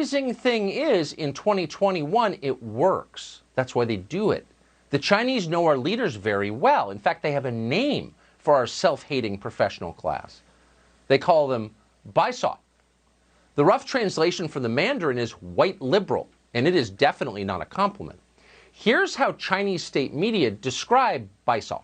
amazing thing is, in 2021, it works. That's why they do it. The Chinese know our leaders very well. In fact, they have a name for our self-hating professional class. They call them Baizuo. The rough translation from the Mandarin is white liberal, and it is definitely not a compliment. Here's how Chinese state media describe Baizuo.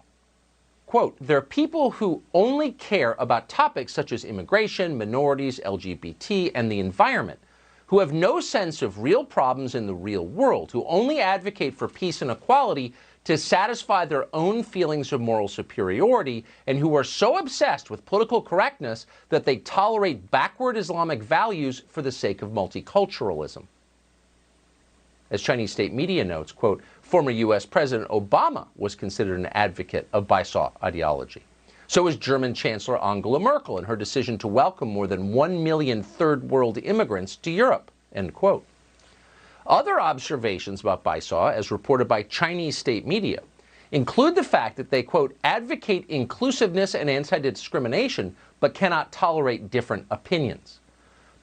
Quote, they're people who only care about topics such as immigration, minorities, LGBT, and the environment, who have no sense of real problems in the real world, who only advocate for peace and equality to satisfy their own feelings of moral superiority, and who are so obsessed with political correctness that they tolerate backward Islamic values for the sake of multiculturalism. As Chinese state media notes, quote, former U.S. President Obama was considered an advocate of Baizuo ideology. So is German Chancellor Angela Merkel in her decision to welcome more than 1 million third world immigrants to Europe, end quote. Other observations about Baizuo, as reported by Chinese state media, include the fact that they, quote, advocate inclusiveness and anti-discrimination, but cannot tolerate different opinions.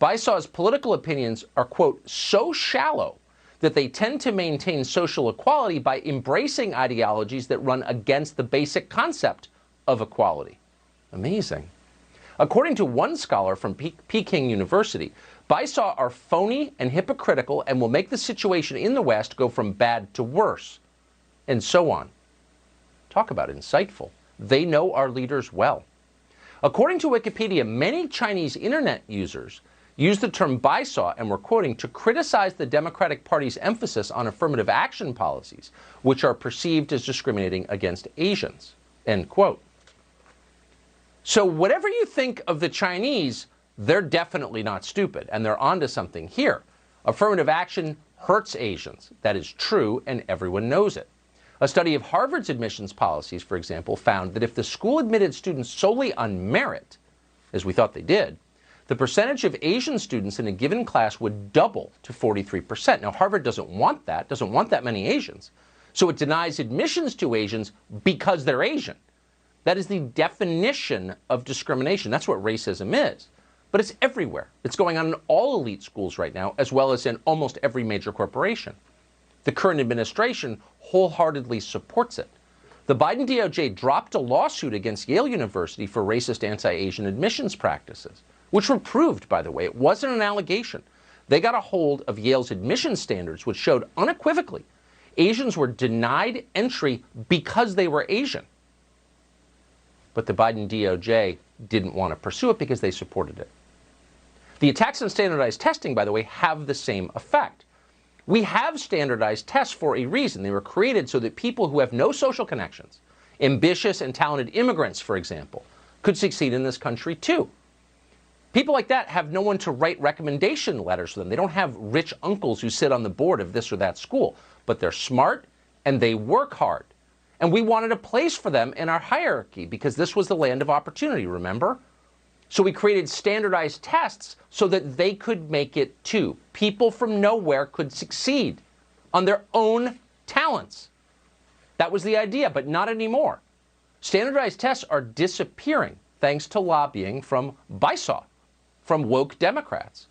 Baizuo's political opinions are, quote, so shallow that they tend to maintain social equality by embracing ideologies that run against the basic concept of equality. Amazing. According to one scholar from Peking University, Baizuo are phony and hypocritical and will make the situation in the West go from bad to worse, and so on. Talk about insightful. They know our leaders well. According to Wikipedia, many Chinese internet users use the term Baizuo, and we're quoting, to criticize the Democratic Party's emphasis on affirmative action policies, which are perceived as discriminating against Asians, end quote. So whatever you think of the Chinese, they're definitely not stupid, and they're onto something here. Affirmative action hurts Asians. That is true, and everyone knows it. A study of Harvard's admissions policies, for example, found that if the school admitted students solely on merit, as we thought they did, the percentage of Asian students in a given class would double to 43%. Now, Harvard doesn't want that many Asians. So it denies admissions to Asians because they're Asian. That is the definition of discrimination. That's what racism is. But it's everywhere. It's going on in all elite schools right now, as well as in almost every major corporation. The current administration wholeheartedly supports it. The Biden DOJ dropped a lawsuit against Yale University for racist anti-Asian admissions practices, which were proved, by the way. It wasn't an allegation. They got a hold of Yale's admission standards, which showed unequivocally Asians were denied entry because they were Asian. But the Biden DOJ didn't want to pursue it because they supported it. The attacks on standardized testing, by the way, have the same effect. We have standardized tests for a reason. They were created so that people who have no social connections, ambitious and talented immigrants, for example, could succeed in this country too. People like that have no one to write recommendation letters for them. They don't have rich uncles who sit on the board of this or that school, but they're smart and they work hard. And we wanted a place for them in our hierarchy because this was the land of opportunity, remember? So we created standardized tests so that they could make it too. People from nowhere could succeed on their own talents. That was the idea, but not anymore. Standardized tests are disappearing thanks to lobbying from Baizuo, from woke Democrats.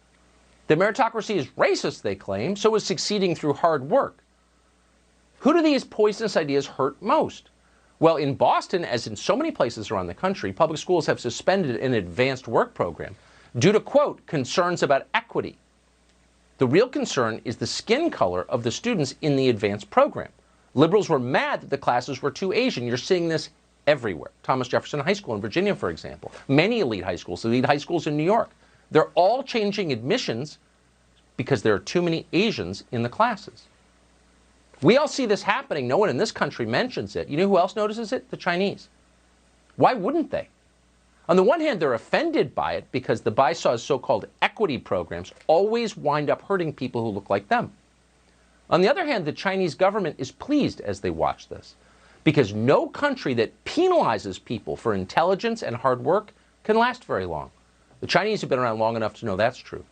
The meritocracy is racist, they claim, so is succeeding through hard work. Who do these poisonous ideas hurt most? Well, in Boston, as in so many places around the country, public schools have suspended an advanced work program due to, quote, concerns about equity. The real concern is the skin color of the students in the advanced program. Liberals were mad that the classes were too Asian. You're seeing this everywhere. Thomas Jefferson High School in Virginia, for example. Many elite high schools in New York. They're all changing admissions because there are too many Asians in the classes. We all see this happening. No one in this country mentions it. You know who else notices it? The Chinese. Why wouldn't they? On the one hand, they're offended by it because the Baizuo's so-called equity programs always wind up hurting people who look like them. On the other hand, the Chinese government is pleased as they watch this because no country that penalizes people for intelligence and hard work can last very long. The Chinese have been around long enough to know that's true.